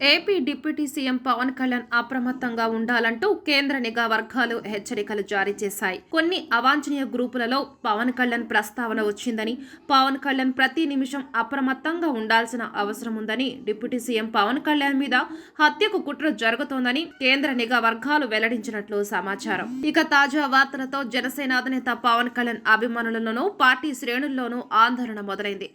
AP deputy CM Pawan Kalyan అప్రమత్తంగా ఉండాలంటూ కేంద్ర నిఘా వర్గాలు హెచ్చరికలు జారీ చేశాయి. కొన్ని అవాంఛనీయ గ్రూపులలో పవన్ కళ్యాణ్ ప్రస్తావన వచ్చిందని, పవన్ కళ్యాణ్ ప్రతి నిమిషం అప్రమత్తంగా ఉండాల్సిన అవసరం ఉందని, డిప్యూటీ సీఎం పవన్ కళ్యాణ్ మీద హత్యకు కుట్ర జరుగుతోందని కేంద్ర నిఘా వర్గాలు వెల్లడించినట్లు సమాచారం. ఇక తాజా వార్తలతో జనసేన అధినేత పవన్ కళ్యాణ్ అభిమానులలోనూ పార్టీ శ్రేణుల్లోనూ ఆందోళన మొదలైంది.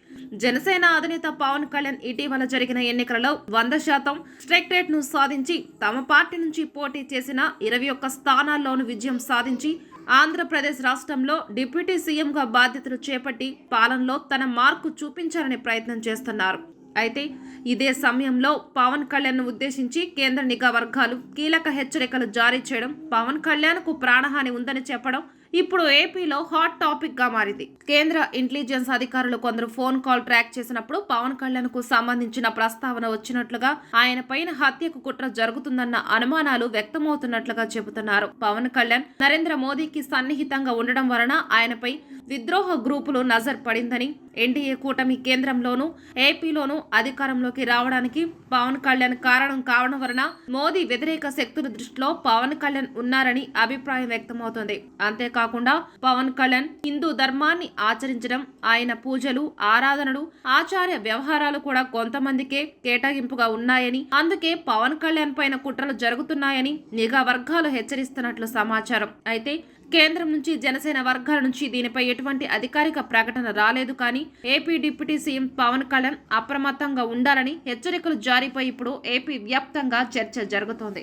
జనసేన అధినేత పవన్ కళ్యాణ్ ఇటీవల జరిగిన ఎన్నికలలో 100% స్ట్రైక్ రేట్ ను సాధించి తమ పార్టీ నుంచి పోటీ చేసిన 21 స్థానాల్లోనూ విజయం సాధించి ఆంధ్రప్రదేశ్ రాష్ట్రంలో డిప్యూటీ సీఎంగా బాధ్యతలు చేపట్టి పాలనలో తన మార్కు చూపించాలని ప్రయత్నం చేస్తున్నారు. అయితే ఇదే సమయంలో పవన్ కళ్యాణ్ ను ఉద్దేశించి కేంద్ర నిఘా వర్గాలు కీలక హెచ్చరికలు జారీ చేయడం, పవన్ కళ్యాణ్ కు ప్రాణహాని ఉందని చెప్పడం ఇప్పుడు ఏపీలో హాట్ టాపిక్ గా మారింది. కేంద్ర ఇంటెలిజెన్స్ అధికారులు కొందరు ఫోన్ కాల్ ట్రాక్ చేసినప్పుడు పవన్ కళ్యాణ్ కు సంబంధించిన ప్రస్తావన వచ్చినట్లుగా, ఆయన పైన హత్యకు కుట్ర జరుగుతుందన్న అనుమానాలు వ్యక్తమవుతున్నట్లుగా చెబుతున్నారు. పవన్ కళ్యాణ్ నరేంద్ర మోదీకి సన్నిహితంగా ఉండడం వలన ఆయనపై విద్రోహ గ్రూపులు నజర్ పడిందని, ఎన్డీఏ కూటమి కేంద్రంలోనూ ఏపీలోనూ అధికారంలోకి రావడానికి పవన్ కళ్యాణ్ కారణం కావడం వలన మోదీ వ్యతిరేక శక్తుల దృష్టిలో పవన్ కళ్యాణ్ ఉన్నారని అభిప్రాయం వ్యక్తమవుతోంది. అంతేకాకుండా పవన్ కళ్యాణ్ హిందూ ధర్మాన్ని ఆచరించడం, ఆయన పూజలు, ఆరాధనలు, ఆచార్య వ్యవహారాలు కూడా కొంతమందికే కేటాయింపుగా ఉన్నాయని, అందుకే పవన్ కళ్యాణ్ పైన కుట్రలు జరుగుతున్నాయని నిఘా వర్గాలు హెచ్చరిస్తున్నట్లు సమాచారం. అయితే కేంద్రం నుంచి, జనసేన వర్గాల నుంచి దీనిపై ఎటువంటి అధికారిక ప్రకటన రాలేదు. కానీ AP deputy CM Pawan Kalyan అప్రమత్తంగా ఉండాలని హెచ్చరికలు జారీపై ఇప్పుడు ఏపీ వ్యాప్తంగా చర్చ జరుగుతోంది.